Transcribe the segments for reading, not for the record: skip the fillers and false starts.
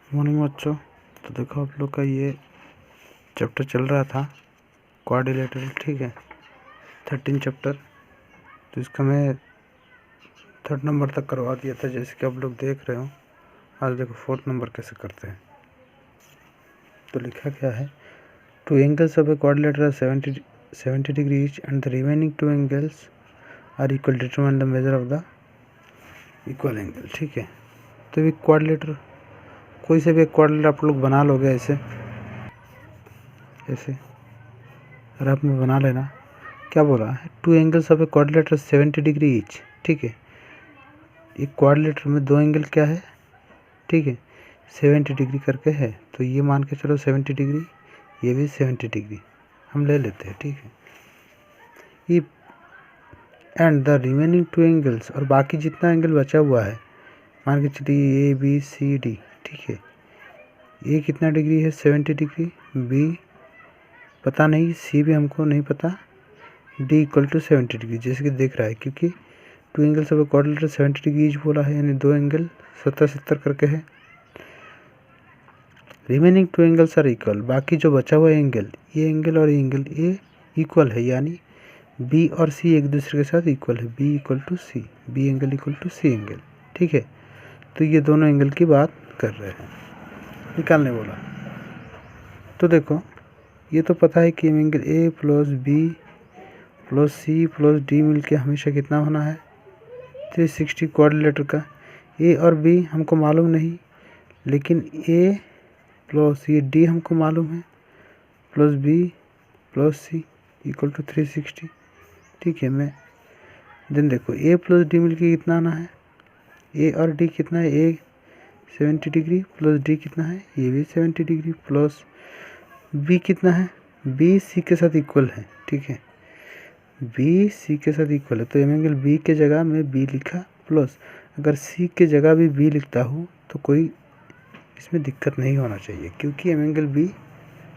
Morning बच्चों। तो देखो आप लोग का ये चैप्टर चल रहा था क्वाड्रिलेटरल, ठीक है, 13 चैप्टर। तो इसका मैं 3rd नंबर तक करवा दिया था, जैसे कि आप लोग देख रहे हो। आज देखो 4th नंबर कैसे करते हैं। तो लिखा क्या है, two angles of a quadrilateral are 70 degree each and the remaining 2 angles are equal, determine the measure of the equal angle, ठीक है। तो ये क्वाड्रिलेटर, कोई से भी एक क्वाड्रिलेटर आप लोग बना लोगे ऐसे ऐसे रफ में बना लेना। क्या बोला है, two angles of a quadrilateral 70 degree each, ठीक है। एक क्वाड्रिलेटर में 2 एंगल क्या है, ठीक है, 70 डिग्री करके है। तो ये मान के चलो 70 डिग्री, ये भी 70 डिग्री हम ले लेते हैं, ठीक है। ये एंड द रिमेनिंग 2 एंगल्स, और बाकी जितना एंगल बचा हुआ है मान के चलिए ABCD, ठीक है। ए कितना डिग्री है, 70 डिग्री, बी पता नहीं, सी भी हमको नहीं पता, डी इक्वल टू 70 डिग्री, जैसे कि देख रहा है, क्योंकि 2 angles of a quadrilateral 70 degree each बोला है, यानी 2 एंगल 70 करके है। रिमेनिंग 2 एंगल्स आर इक्वल, बाकी जो बचा हुआ एंगल, ये एंगल और ये एंगल, ये इक्वल है, यानी बी और सी एक दूसरे के साथ इक्वल है। B equal to C, B angle equal to C angle, ठीक है। तो ये दोनों एंगल की बात कर रहे हैं, निकालने बोला। तो देखो ये तो पता है कि angle A plus B plus C plus D मिलके हमेशा कितना होना है, 360 क्वाड्रिलेटर का। ए और बी हमको मालूम नहीं, लेकिन ए प्लस ये डी हमको मालूम है, plus B plus C equal to 360, ठीक है। मैं देन देखो ए प्लस डी मिलके कितना आना है, ए और डी कितना है, ए 70 डिग्री प्लस डी कितना है, ये भी 70 डिग्री, प्लस बी कितना है, बी सी के साथ इक्वल है, ठीक है। बी सी के साथ इक्वल है, तो एंगल बी के जगह में बी लिखा, प्लस अगर सी के जगह भी बी लिखता हूँ तो कोई इसमें दिक्कत नहीं होना चाहिए, क्योंकि एंगल बी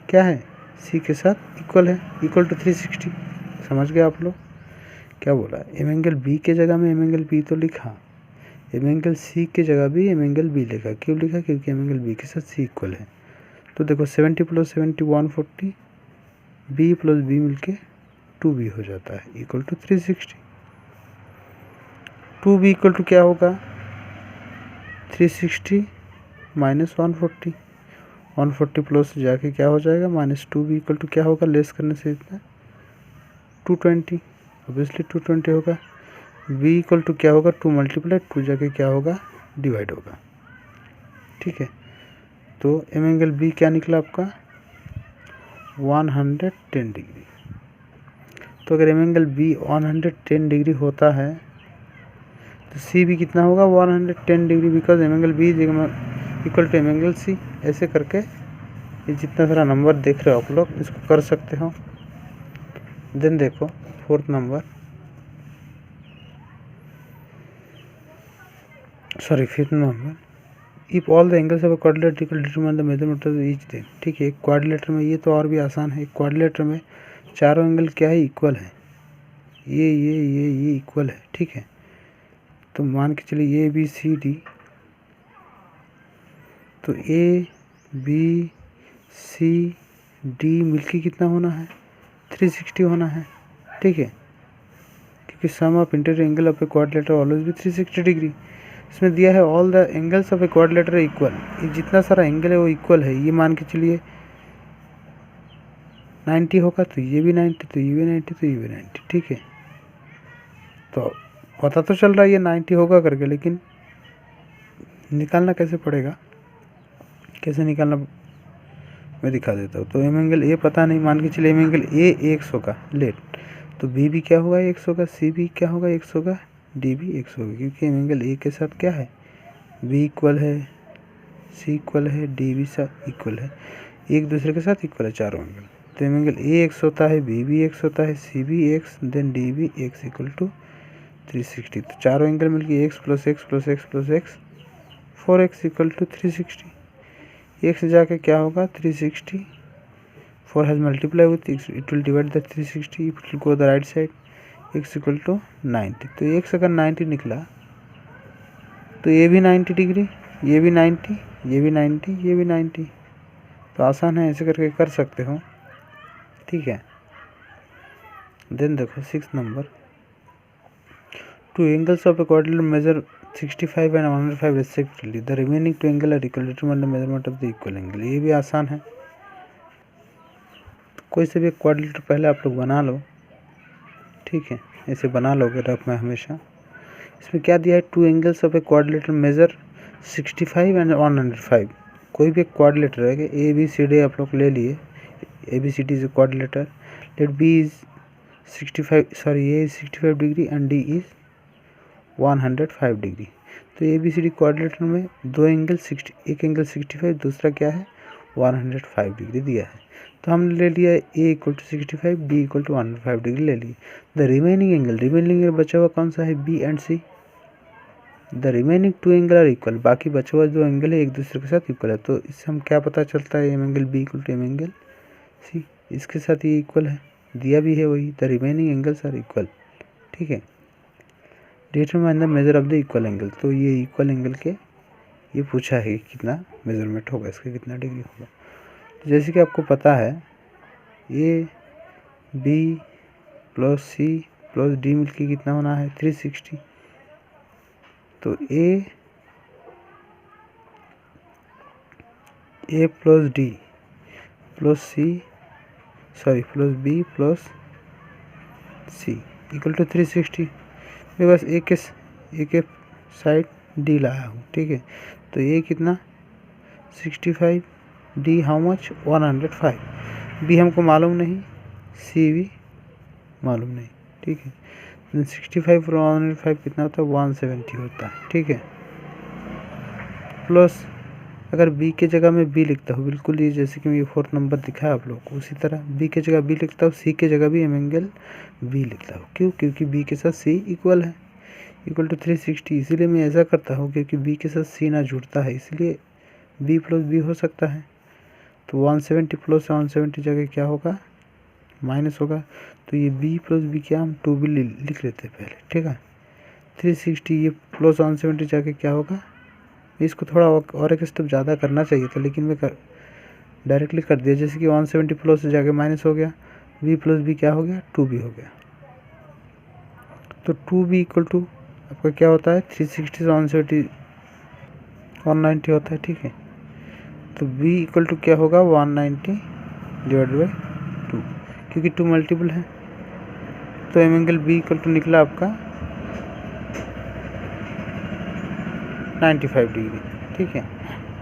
क्या है, सी के साथ इक्वल है, इक्वल टू 360। समझ गए आप लोग क्या बोला। एंगल बी के जगह में एंगल बी तो लिखा, एंगल सी के जगह भी एंगल बी लिखा। क्यों लिखा, क्योंकि एंगल बी के साथ सी इक्वल है। तो देखो 70 प्लस 70 140, बी प्लस बी मिलके 2b हो जाता है, equal to 360। 2b equal to क्या होगा, 360 माइनस 140, 140 प्लस जाके क्या हो जाएगा माइनस 2b इक्वल टू क्या होगा, लेस करने से इतना 220, ऑब्वियसली 220 होगा। b इक्वल टू क्या होगा, 2 मल्टीप्लाई 2 जाके क्या होगा, डिवाइड होगा, ठीक है। तो एंगल बी क्या निकला आपका, 110 डिग्री। तो अगर एंगल बी 110 डिग्री होता है तो सी भी कितना होगा, 110 degree, because angle B equal to angle C. ऐसे करके ये जितना सारा नंबर देख रहे हो आप लोग, इसको कर सकते हो। देन देखो 4th number, sorry 5th number, if all the angles of a quadrilateral equal, determine the measurement of each them, ठीक है। एक क्वाड्रिलेटर में ये तो और भी आसान है, एक क्वाड्रिलेटर में चारों एंगल क्या है, इक्वल है, ये इक्वल है, ठीक है। तो मान के चलिए ABCD, तो ABCD मिलके कितना होना है, 360 होना है, ठीक है, क्योंकि sum of interior angle of a quadrilateral always भी 360 डिग्री। इसमें दिया है all the angles of a quadrilateral equal, ये जितना सारा एंगल है वो इक्वल है। ये मान के चलिए 90 होगा, तो ये भी 90, तो ये भी 90, तो ये भी 90, ठीक है। तो पता तो चल रहा है ये 90 होगा करके, लेकिन निकालना कैसे पड़ेगा, कैसे निकालना मैं दिखा देता हूँ। तो एंगल ए पता नहीं, मान के चलिए एंगल ए 100 का लेट, तो बी भी क्या होगा 100 का, सी भी क्या होगा 100 का, डी भी 100 का, क्योंकि एंगल ए के साथ क्या है, बी इक्वल है, सी इक्वल है, डी भी साथ इक्वल है, एक दूसरे के साथ इक्वल है चारों एंगल। तो एंगल ए 100 होता है, बी भी 100 होता है, सी भी x, देन डी भी x इक्वल टू 360। तो चारों एंगल मिलके x plus x plus x plus x 4x equal to 360। x जाके क्या होगा 360, 4 has multiply with x, it will divide the 360, it will go the right side, x equal to 90। तो x अगर 90 निकला तो ये भी 90 डिग्री, ये भी 90, ये भी 90, ये भी 90। तो आसान है, ऐसे करके कर सकते हो, ठीक है। देन देखो 6 number, two angles of a quadrilateral measure 65 and 105 respectively, the remaining two angle are equal, determine the measurement of the equal angle. ये भी आसान है। कोई से भी क्वाड्रिलेटर पहले आप लोग बना लो, ठीक है, ऐसे बना लोगे रफ में हमेशा। इसमें क्या दिया है, two angles of a quadrilateral measure 65 and 105। कोई भी क्वाड्रिलेटर है कि ए बी सी डी आप लोग ले लिए, A B C D is a quadrilateral, let B is 65 A is 65 degree and D is 105 degree. तो A B C D quadrilateral में दो एंगल 60, एक एंगल 65, दूसरा क्या है 105 डिग्री दिया है। तो हमने ले लिया A equal to 65, B equal to 105 degree ले ली। द रिमेनिंग एंगल बचा हुआ कौन सा है, B and C. The remaining two angle are equal, बाकी बचा हुआ जो एंगल है एक दूसरे के साथ इक्वल है। तो इससे हम क्या पता चलता है, M angle B equal to M angle C, इसके साथ ये इक्वल है, दिया भी है वही, the remaining angles are equal, ठीक है। Determine the measure of the equal angle, तो ये इक्वल एंगल के ये पूछा है कि कितना मेजरमेंट होगा, इसका कितना डिग्री होगा। तो जैसे कि आपको पता है A B plus C plus D मिलके कितना होना है 360। तो A plus D plus C plus B plus C equal to 360। मैं बस एक के साइड डी लाया हूँ, ठीक है। तो ये कितना 65, डी हाउ मच 105, बी हमको मालूम नहीं, सी भी मालूम नहीं, ठीक है। 65 और 105 कितना होता है 170 होता है, ठीक है। प्लस अगर बी के जगह में बी लिखता हूँ, बिल्कुल ये जैसे कि ये 4th नंबर दिखा है आप लोग को, उसी तरह बी के जगह बी लिखता हूँ, सी के जगह भी एम एंगल बी लिखता हूँ। क्यों, क्योंकि बी के साथ सी इक्वल है, इक्वल टू 360। इसीलिए मैं ऐसा करता हूँ क्योंकि बी के साथ सी ना जुड़ता है, इसलिए बी प्लस बी हो सकता है। तो 170 प्लस 170 जगह क्या होगा माइनस होगा। तो ये b प्लस बी क्या हम 2b लिख लेते हैं पहले, ठीक है। 360 ये प्लस 170 जाके क्या होगा, इसको थोड़ा और एक स्टेप ज़्यादा करना चाहिए था, लेकिन मैं डायरेक्टली कर दिया। जैसे कि 170 प्लस जाके माइनस हो गया, b प्लस बी क्या हो गया 2b हो गया। तो 2b इक्वल टू आपका क्या होता है 360 से 170 190 होता है, ठीक है। तो b इक्वल टू क्या होगा 190 डिवाइड बाई 2, क्योंकि 2 मल्टीपल है। तो M angle B equal to निकला आपका 95 डिग्री, ठीक है।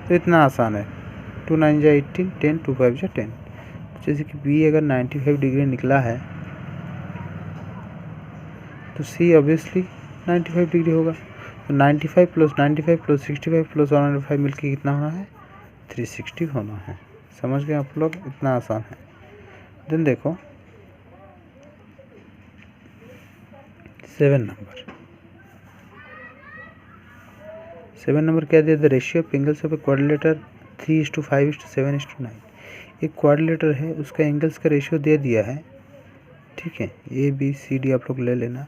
तो इतना आसान है, 2 9 जा 18, 10 2 5 जा 10। जैसे कि बी अगर 95 डिग्री निकला है तो सी ऑब्वियसली 95 डिग्री होगा। तो 95 प्लस 65 प्लस 105 मिलके कितना होना है 360 होना है। समझ गए आप लोग, इतना आसान है। देन देखो 7 नंबर क्या दिया, the ratio of angles of a quadrilateral 3:5:7:9। एक क्वाड्रिलेटर है, उसका एंगल्स का रेशियो दे दिया है, ठीक है। ए बी सी डी आप लोग ले लेना,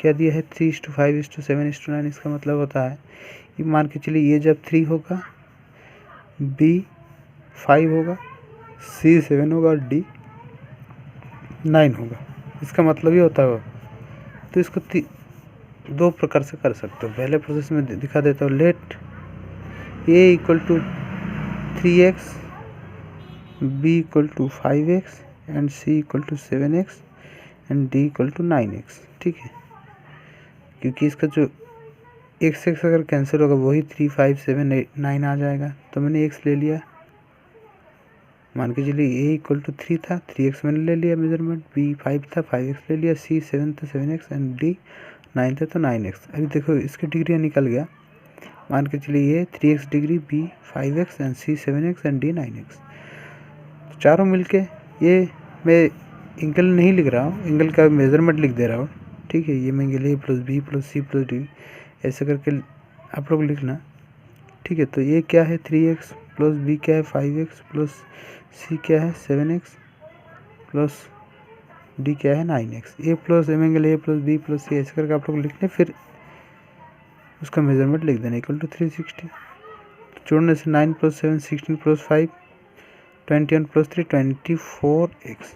क्या दिया है 3:5:7:9। इसका मतलब होता है ये मान के चलिए, ये जब 3 होगा, बी 5 होगा, सी 7 होगा और डी 9 होगा। इसका मतलब ये होता है। तो इसको दो प्रकार से कर सकते हो। पहले प्रोसेस में दिखा देता हूँ, let A equal to 3x, B equal to 5x and C equal to 7x and D equal to 9x, ठीक है। क्योंकि इसका जो x अगर कैंसिल होगा वही 3 5 7 8 9 आ जाएगा। तो मैंने x ले लिया, मान के चलिए a इक्वल टू 3 था, 3x मैंने ले लिया मेजरमेंट, b 5 था, 5x ले लिया, c 7 था, 7x एंड d 9 था तो 9x। अभी देखो इसकी डिग्री निकल गया, मान के चलिए ये 3x degree, b 5x and c 7x and d 9x। तो चारों मिलके, ये मैं एंगल नहीं लिख रहा हूँ, एंगल का मेजरमेंट लिख दे रहा हूँ, ठीक है। ये मैं angle a plus B plus C plus D ऐसे करके आप लोग लिखना, ठीक है। तो ये क्या है 3x प्लस बी क्या है 5x प्लस सी क्या है 7x प्लस डी क्या है 9x। A plus M angle A plus B plus C ऐसे करके आप लोग लिखने, फिर उसका मेजरमेंट लिख देना इक्वल टू 360। जोड़ने से 9 + 7 16 + 5 21 + 3 24x,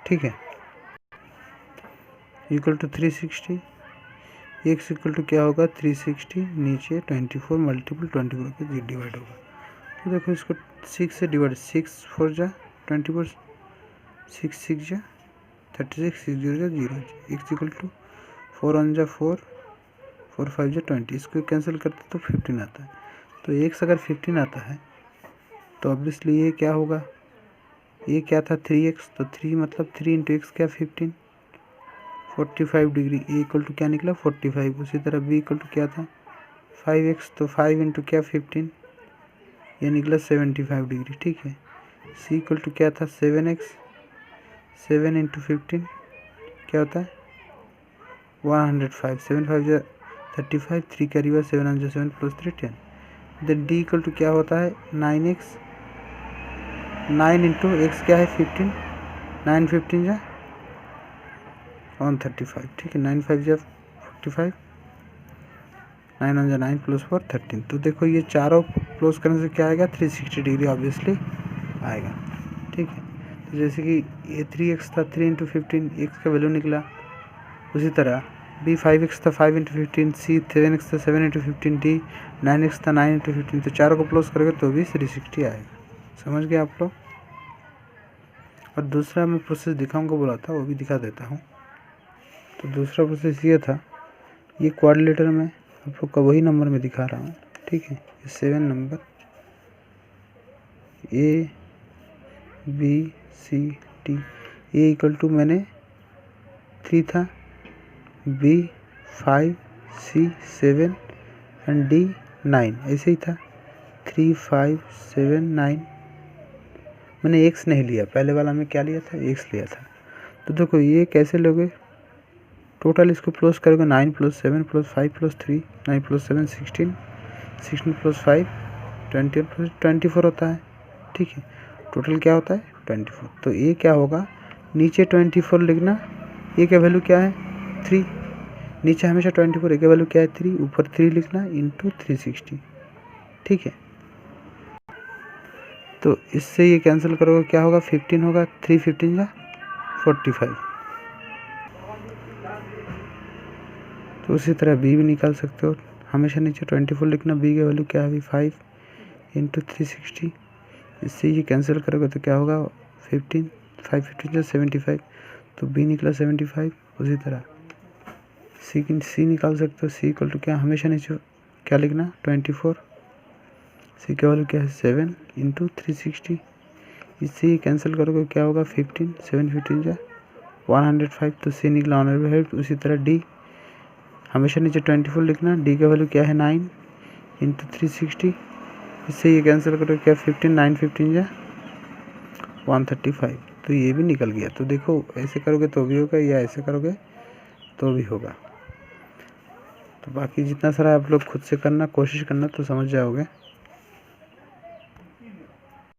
ठीक है, equal to 360। x equal to क्या होगा 360, नीचे 24 मल्टीपल 24 के डिवाइड होगा। तो देखो इसको 6 से डिवाइड, 6 4 जा 24, 6 6 जा 36, 6 0 जा 0, x इक्वल टू 4 1 जा 4, 4 5 जा 20। इसको कैंसिल करते तो 15 आता है। तो x अगर 15 आता है तो ऑब्वियसली ये क्या होगा, ये क्या था 3x, तो 3 मतलब 3 इंटू एक्स क्या 15, 45 डिग्री। ए इक्वल टू क्या निकला 45। उसी तरह बी इक्वल टू क्या था 5x, तो 5 इंटू क्या 15, ये निकला 75 डिग्री, ठीक है। सी इक्वल टू क्या था 7x, 7 इंटू 15 क्या होता है 105, 7 5 जा 35, 3 कैरी हुआ 7 1 जा 7 + 3 10। देन डी इक्वल टू क्या होता है 9x, 9 इंटू एक्स क्या है 15, 9 15 जा 135, ठीक है, 9 5 जा 45, 9 1 जा 9 + 4 13। तो देखो ये चारों क्लोज करने से क्या आएगा 360 डिग्री ऑब्वियसली आएगा, ठीक है। तो जैसे कि ये 3x था, 3 इंटू 15 एक्स का वैल्यू निकला। उसी तरह बी 5x था, 5 इंटू 15, सी 7x था, 7 इंटू 15, डी 9x था, 9 इंटू 15। तो चारों को क्लोज करोगे तो भी 360 आएगा। समझ गए आप लोग। और दूसरा मैं प्रोसेस दिखाऊंगा बोला था, वो भी दिखा देता हूँ। तो दूसरा प्रोसेस ये था, ये क्वाड्रिलेटर में आप लोग का वही नंबर में दिखा रहा हूँ, ठीक है। ये 7 number A B C D, A equal to मैंने 3 था, बी 5, सी 7 एंड डी 9, ऐसे ही था 3 5 7 9। मैंने एक्स नहीं लिया, पहले वाला में क्या लिया था एक्स लिया था। तो देखो ये कैसे लोगे, टोटल इसको क्लोज करोगे 9 + 7 + 5 + 3, 9 + 7 16, 16 + 5 20 + 24 होता है, ठीक है। टोटल क्या होता है 24। तो ये क्या होगा, नीचे 24 लिखना, ये का वैल्यू क्या है 3, नीचे हमेशा 24, का वैल्यू क्या है 3, ऊपर 3 लिखना इंटू 360, ठीक है। तो इससे ये कैंसिल करोगे क्या होगा 15 होगा, 3 15 जा 45। तो उसी तरह बी भी निकाल सकते हो, हमेशा नीचे 24 लिखना, बी का वैल्यू क्या है 5 इंटू 360। इससे ये कैंसिल करोगे तो क्या होगा 15, 5 15 जा 75, तो बी निकला 75। उसी तरह सी निकाल सकते हो, सी इक्वल टू क्या, हमेशा नीचे क्या लिखना 24, सी का वैल्यू क्या है 7 इंटू 360। इससे ये कैंसिल करोगे क्या होगा 15, 7 15 जा 105, तो सी निकला 105। उसी तरह डी, हमेशा नीचे 24 लिखना, डी का वैल्यू क्या है 9 इंटू 360। इससे ये कैंसिल करोगे क्या 15, 9 15 जा 135, तो ये भी निकल गया। तो देखो ऐसे करोगे तो भी होगा, या ऐसे करोगे तो भी होगा। तो बाकी जितना सारा आप लोग खुद से करना कोशिश करना तो समझ जाओगे।